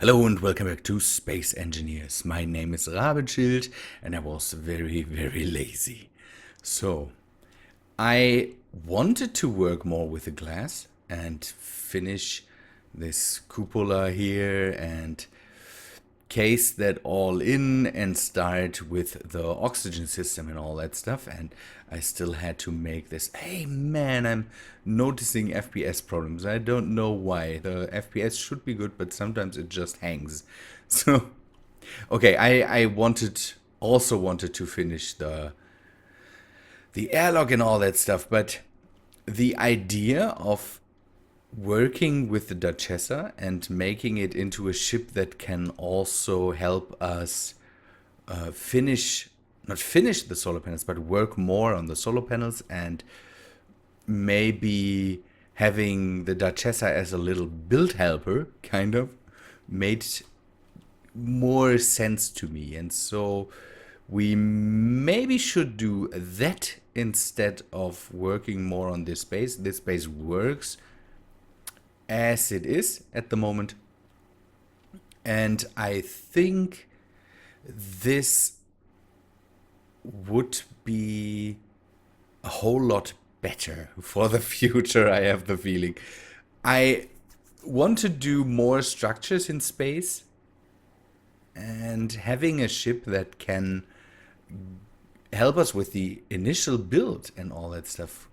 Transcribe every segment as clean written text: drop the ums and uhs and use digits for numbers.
Hello and welcome back to Space Engineers. My name is Rabenschild and I was very lazy. So, I wanted to work more with the glass and finish this cupola here and case that all in and start with the oxygen system and all that stuff, and I still had to make this. Hey man, I'm noticing FPS problems. I don't know why. The FPS should be good, but sometimes it just hangs. So okay, I also wanted to finish the airlock and all that stuff, but the idea of working with the Duchessa and making it into a ship that can also help us not finish the solar panels, but work more on the solar panels, and maybe having the Duchessa as a little build helper kind of made more sense to me. And so we maybe should do that instead of working more on this base. This base works as it is at the moment, and I think this would be a whole lot better for the future. I have the feeling I want to do more structures in space, and having a ship that can help us with the initial build and all that stuff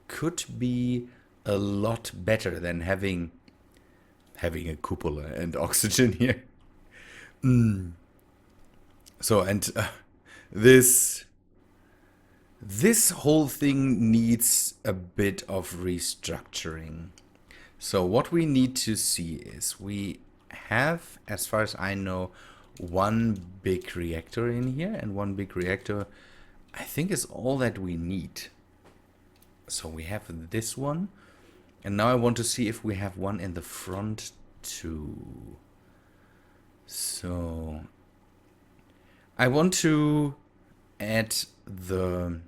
could be a lot better than having a cupola and oxygen here. So, and this whole thing needs a bit of restructuring. So what we need to see is we have, as far as I know, one big reactor in here, and one big reactor I think is all that we need. So we have this one. And now I want to see if we have one in the front too. So I want to add the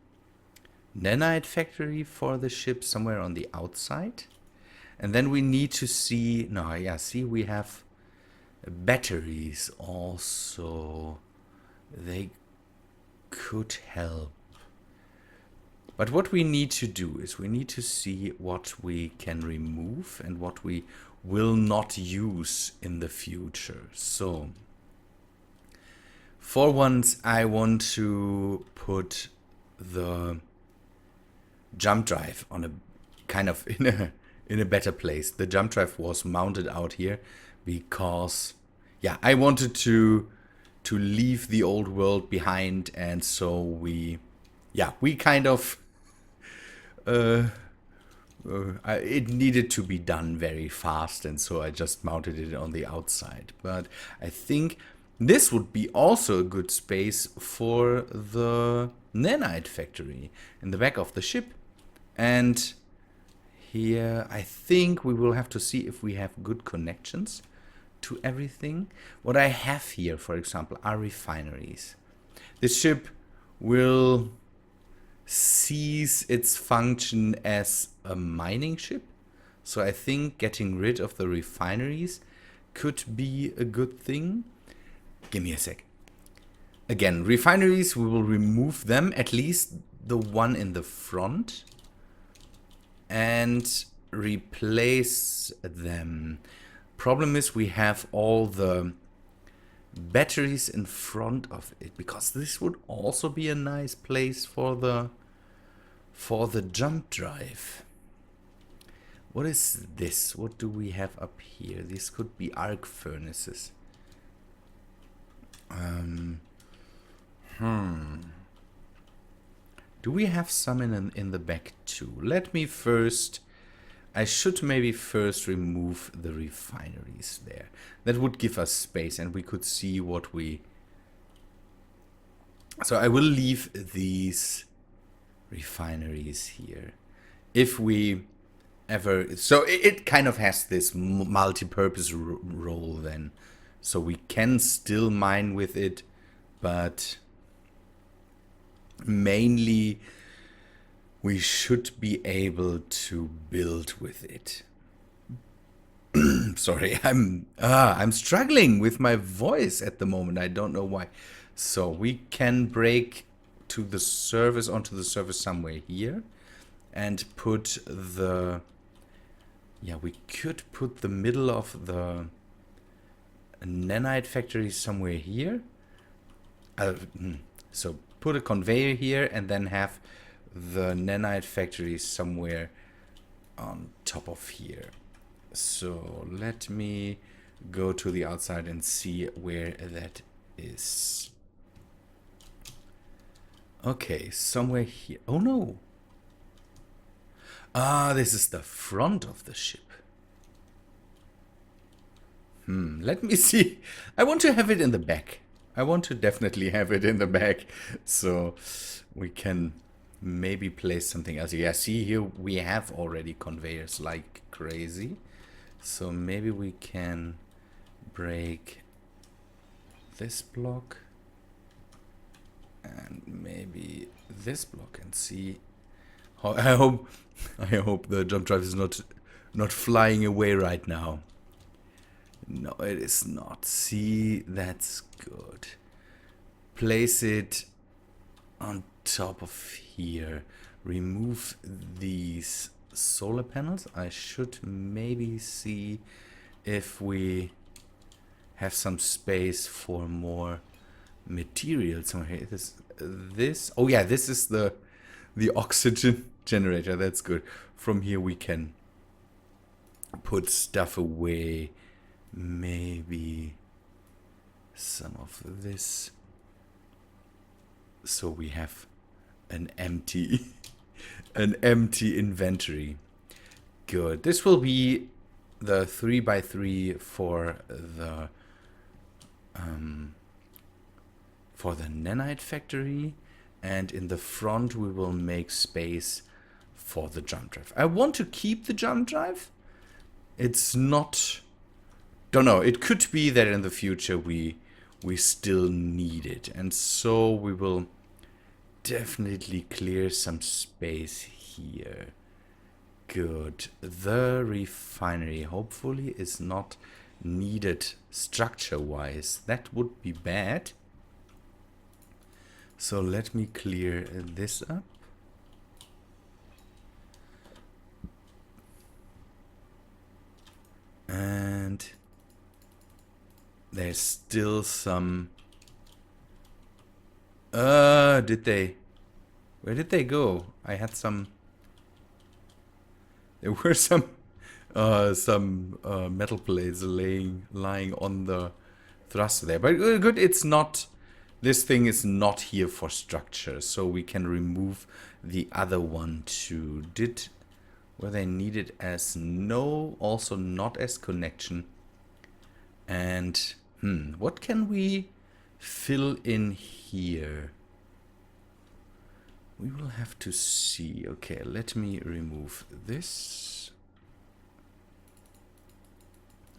nanite factory for the ship somewhere on the outside. And then we need to see, no, yeah, see, we have batteries also. They could help. But what we need to do is we need to see what we can remove and what we will not use in the future. So, for once, I want to put the jump drive on a kind of in a better place. The jump drive was mounted out here because, yeah, I wanted to leave the old world behind, and so we kind of it needed to be done very fast, and so I just mounted it on the outside. But I think this would be also a good space for the nanite factory in the back of the ship. And here I think we will have to see if we have good connections to everything. What I have here, for example, are refineries. This ship will cease its function as a mining ship. So I think getting rid of the refineries could be a good thing. Give me a sec. Again, refineries, we will remove them, at least the one in the front, and replace them. Problem is we have all the batteries in front of it, because this would also be a nice place for the jump drive. What is this? What do we have up here? This could be arc furnaces. Do we have some in the back too? Let me first. I should maybe first remove the refineries there. That would give us space, and we could see what we. So I will leave these refineries here. If we ever, so it kind of has this multi-purpose role then, so we can still mine with it, but mainly we should be able to build with it. sorry. I'm struggling with my voice at the moment. I don't know why. So we can break to the surface, onto the surface somewhere here, and put the, yeah, we could put the middle of the nanite factory somewhere here. So put a conveyor here and then have the nanite factory somewhere on top of here. So let me go to the outside and see where that is. Okay, somewhere here. Oh no. Ah, this is the front of the ship. Let me see. I want to have it in the back. I want to definitely have it in the back. So we can maybe place something else. Yeah, see here we have already conveyors like crazy. So maybe we can break this block and maybe this block and see how I hope the jump drive is not flying away right now. No, it is not. See, that's good. Place it on top of here. Remove these solar panels. I should maybe see if we have some space for more material somewhere. This. Oh yeah, this is the oxygen generator. That's good. From here we can put stuff away. Maybe some of this, so we have an empty inventory. Good. This will be the 3x3 for the nanite factory, and in the front we will make space for the jump drive. I want to keep the jump drive. It's not, don't know, it could be that in the future we still need it, and so we will definitely clear some space here. Good. The refinery hopefully is not needed structure wise. That would be bad. So let me clear this up. And there's still some. Where did they go? I had some. There were some metal plates lying on the thruster there. But good, it's not. This thing is not here for structure, so we can remove the other one too. Were they needed as no, also not as connection. And what can we fill in here? We will have to see. Okay, let me remove this.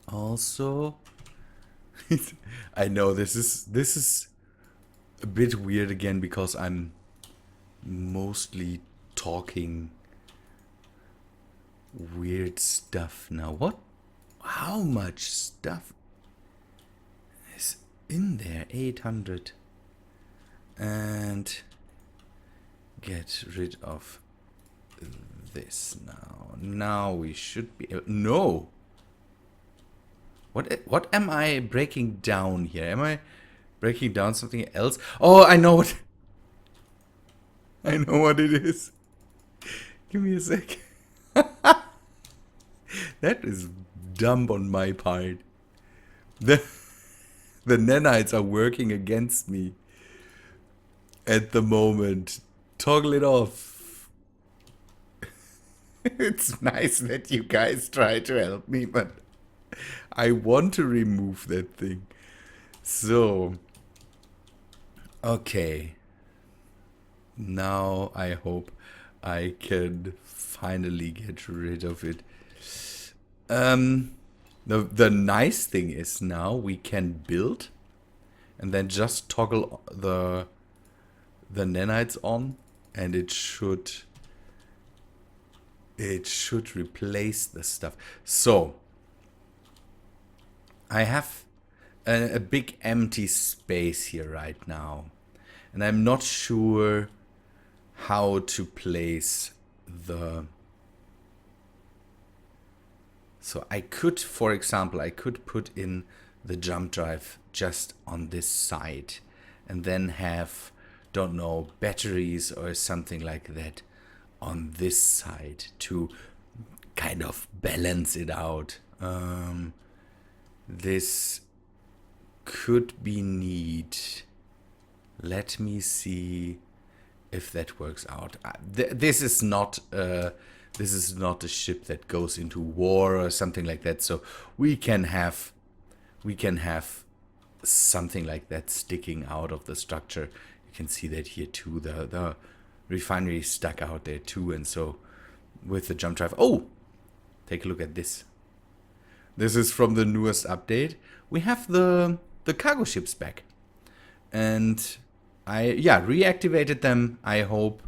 Also, I know this is a bit weird again because I'm mostly talking weird stuff now. What? How much stuff is in there? 800. And get rid of this now. Now we should be able, no. What am I breaking down here? Am I breaking down something else? Oh, I know what. I know what it is. Give me a sec. That is dumb on my part. The nanites are working against me at the moment. Toggle it off. It's nice that you guys try to help me, but I want to remove that thing. So, okay. Now I hope I can finally get rid of it. The nice thing is now we can build and then just toggle the nanites on, and it should replace the stuff. So I have a big empty space here right now, and I'm not sure how to place the... So I could, for example, I could put in the jump drive just on this side and then have, don't know, batteries or something like that on this side to kind of balance it out. This could be neat. Let me see if that works out. This is not a ship that goes into war or something like that. So we can have something like that sticking out of the structure. You can see that here too. The refinery is stuck out there too, and so with the jump drive. Oh, take a look at this. This is from the newest update. We have the cargo ships back, and I reactivated them. I hope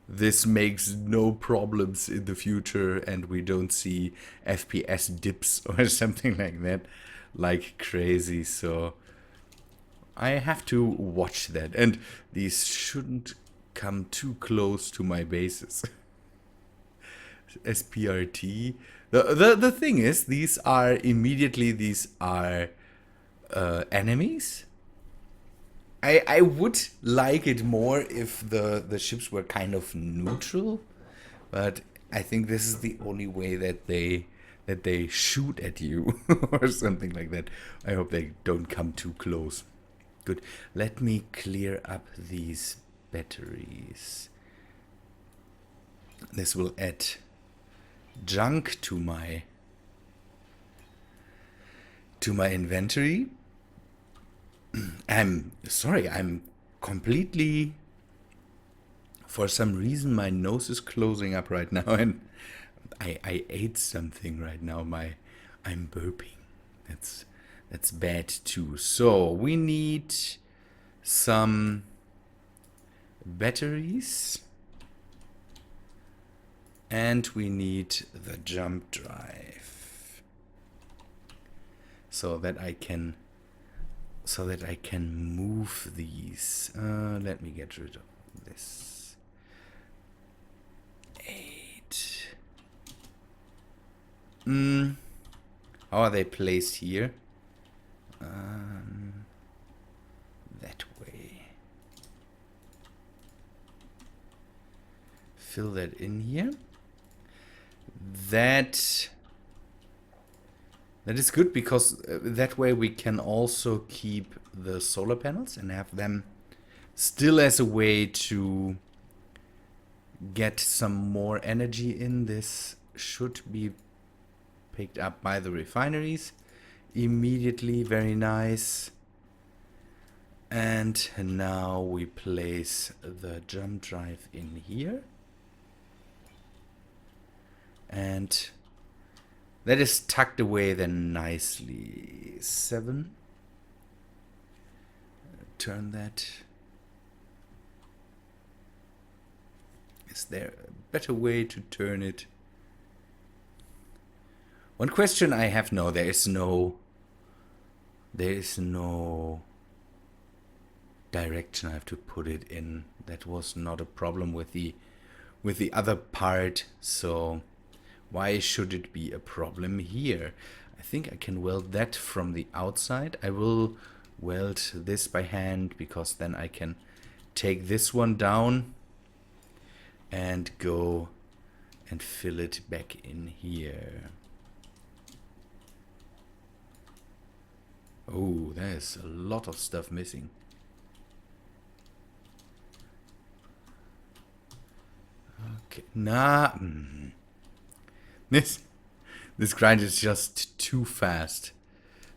this makes no problems in the future and we don't see FPS dips or something like that like crazy. So I have to watch that, and these shouldn't come too close to my bases. SPRT. The thing is, these are enemies. I would like it more if the ships were kind of neutral, but I think this is the only way that they shoot at you or something like that. I hope they don't come too close. Good. Let me clear up these batteries. This will add junk to my inventory. I'm sorry, I'm completely, for some reason my nose is closing up right now, and I ate something right now. I'm burping. That's bad too. So we need some batteries, and we need the jump drive so that I can move these. Let me get rid of this. 8. How are they placed here? That way. Fill that in here. That is good, because that way we can also keep the solar panels and have them still as a way to get some more energy in. This should be picked up by the refineries immediately. Very nice. And now we place the jump drive in here. And that is tucked away then nicely. 7. Turn that. Is there a better way to turn it? One question I have, no, there is no direction I have to put it in. That was not a problem with the other part, so why should it be a problem here? I think I can weld that from the outside. I will weld this by hand, because then I can take this one down and go and fill it back in here. Oh, there's a lot of stuff missing. Okay, This grind is just too fast.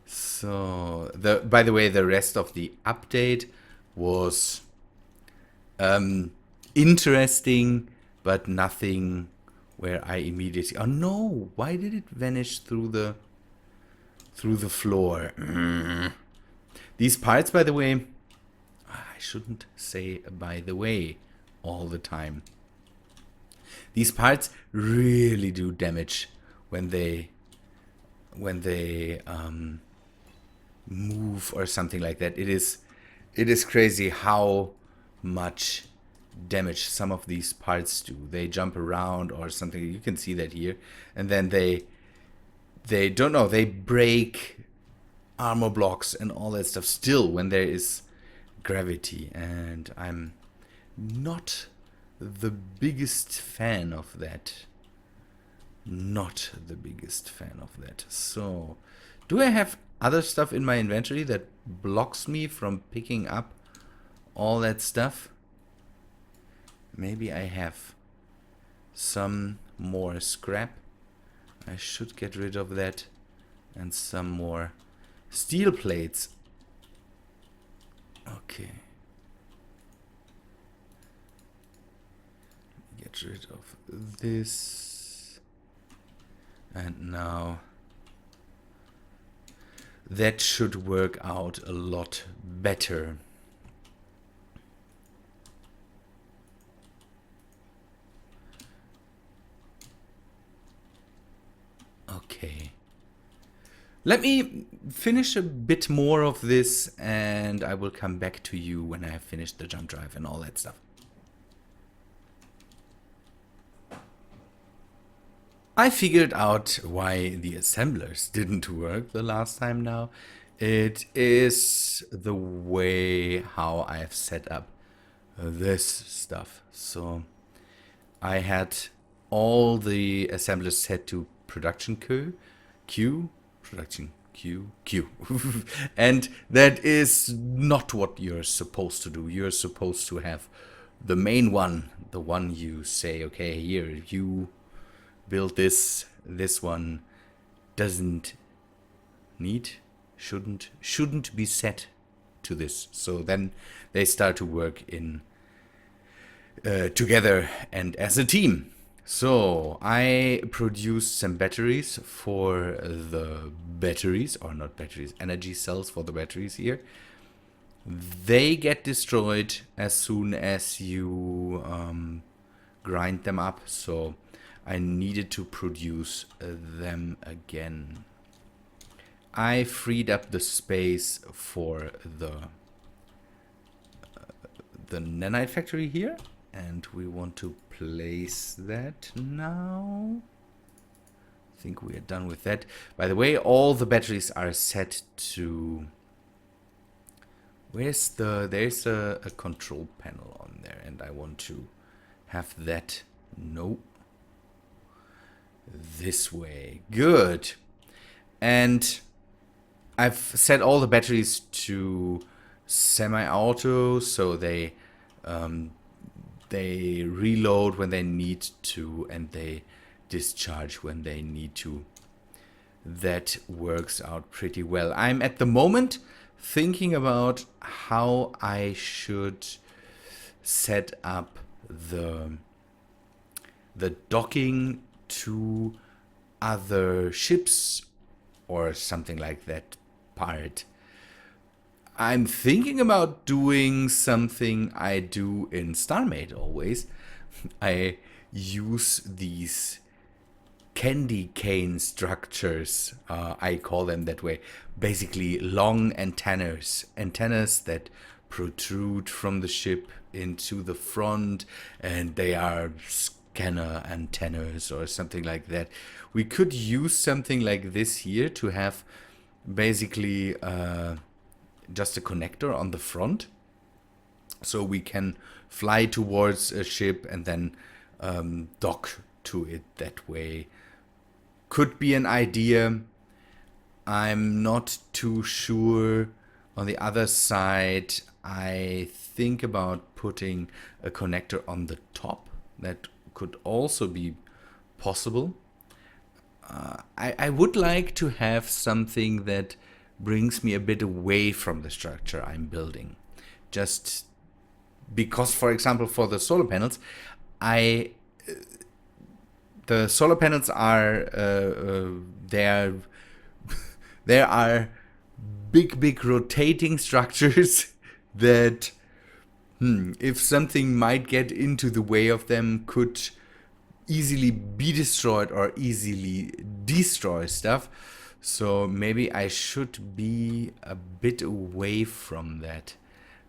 So by the way, the rest of the update was interesting, but nothing where I immediately... Oh no! Why did it vanish through the floor? These parts, by the way, I shouldn't say by the way all the time. These parts really do damage when they move or something like that. It is crazy how much damage some of these parts do. They jump around or something. You can see that here. And then they don't know, they break armor blocks and all that stuff still when there is gravity. And I'm not the biggest fan of that. Not the biggest fan of that. So, do I have other stuff in my inventory that blocks me from picking up all that stuff? Maybe I have some more scrap. I should get rid of that. And some more steel plates. Okay. Get rid of this. And now that should work out a lot better. Okay. Let me finish a bit more of this and I will come back to you when I have finished the jump drive and all that stuff. I figured out why the assemblers didn't work the last time now. It is the way how I have set up this stuff. So I had all the assemblers set to production Q, production Q. And that is not what you're supposed to do. You're supposed to have the main one, the one you say, okay, here, you build this one doesn't need, shouldn't be set to this. So then they start to work in together and as a team. So I produced some batteries for the batteries, or not batteries, energy cells for the batteries here. They get destroyed as soon as you grind them up. So I needed to produce them again. I freed up the space for the nanite factory here, and we want to place that now. I think we are done with that. By the way, all the batteries are set to... there's a control panel on there, and I want to have that. No. This way. Good. And I've set all the batteries to semi-auto, so they reload when they need to and they discharge when they need to. That works out pretty well. I'm at the moment thinking about how I should set up the docking to other ships or something like that part. I'm thinking about doing something I do in Starmade always. I use these candy cane structures, I call them that way. Basically long antennas that protrude from the ship into the front, and they are scanner antennas or something like that. We could use something like this here to have basically just a connector on the front, so we can fly towards a ship and then dock to it that way. Could be an idea. I'm not too sure. On the other side, I think about putting a connector on the top. That could also be possible. I would like to have something that brings me a bit away from the structure I'm building. Just because, for example, for the solar panels, the solar panels are there are big rotating structures that if something might get into the way of them, could easily be destroyed or easily destroy stuff. So maybe I should be a bit away from that.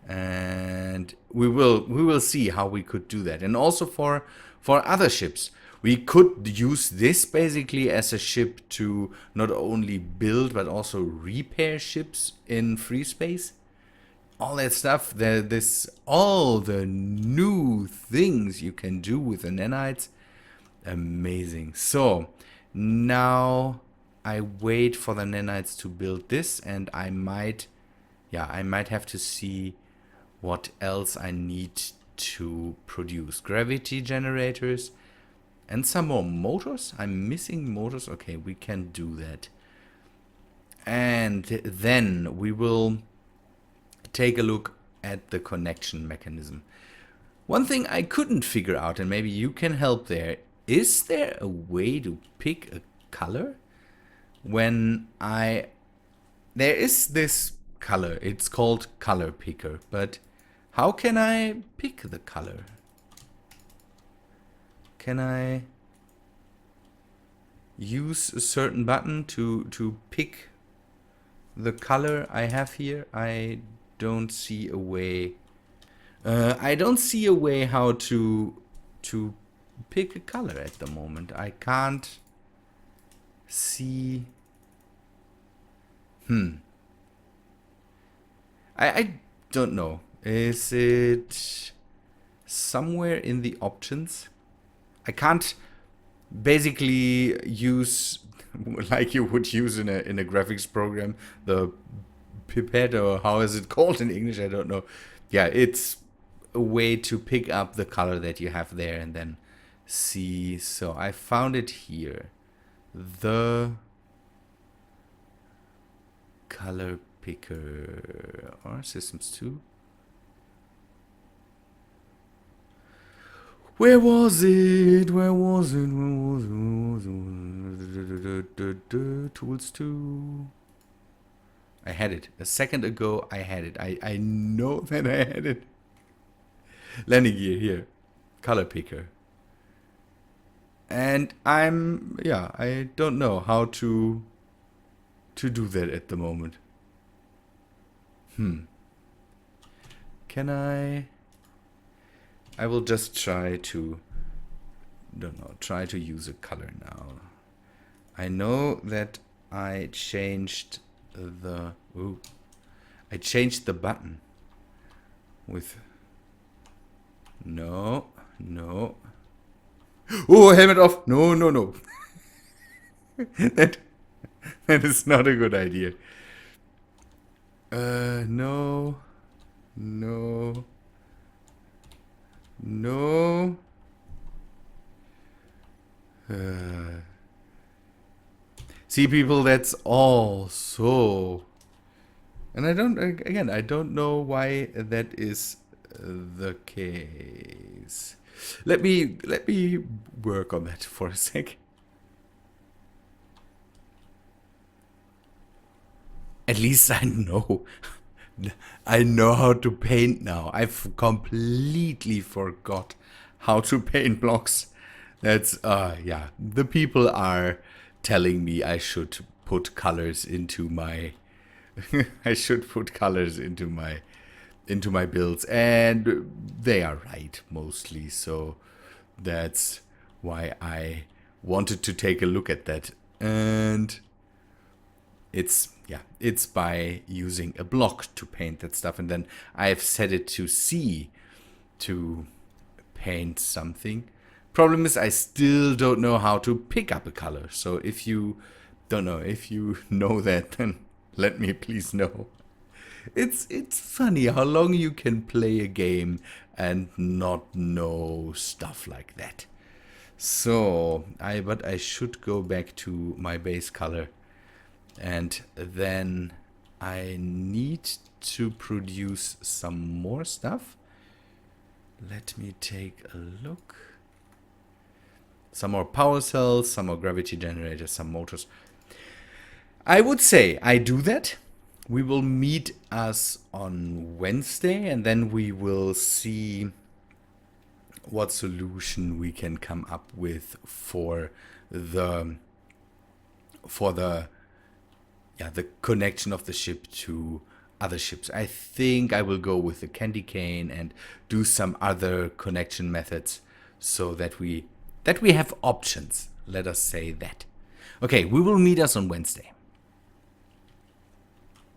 And we will see how we could do that. And also for other ships, we could use this basically as a ship to not only build but also repair ships in free space. All that stuff, all the new things you can do with the nanites. Amazing. So now I wait for the nanites to build this, and I might have to see what else I need to produce. Gravity generators and some more motors. I'm missing motors. Okay, we can do that. And then we will take a look at the connection mechanism. One thing I couldn't figure out, and maybe you can help there, is there a way to pick a color? There is this color, it's called color picker, but how can I pick the color? Can I use a certain button to pick the color I have here? I don't see a way. I don't see a way how to pick a color at the moment. I can't see. I don't know. Is it somewhere in the options? I can't basically use, like you would use in a graphics program, the pipette, or how is it called in English? I don't know. Yeah, it's a way to pick up the color that you have there and then see. So I found it here. The color picker, or systems 2. Where was it? Tools 2. I had it. A second ago I had it. I know that I had it. Landing gear here. Color picker. And I don't know how to do that at the moment. Can I will just try to use a color now. I know that I changed the button with no. Oh, helmet off. No. that is not a good idea. No. See, people, that's all so. And I don't know why that is the case. Let me work on that for a sec. At least I know. I know how to paint now. I've completely forgot how to paint blocks. That's the people are telling me I should put colors into my into my builds, and they are right mostly. So that's why I wanted to take a look at that. And it's by using a block to paint that stuff, and then I've set it to C to paint something. Problem is, I still don't know how to pick up a color. So if you know that, then let me please know. It's funny how long you can play a game and not know stuff like that. So but I should go back to my base color. And then I need to produce some more stuff. Let me take a look. Some more power cells, some more gravity generators, some motors. I would say I do that. We will meet us on Wednesday, and then we will see what solution we can come up with for the yeah, the connection of the ship to other ships. I think I will go with the candy cane and do some other connection methods so that we have options. Let us say that. Okay, we will meet us on Wednesday.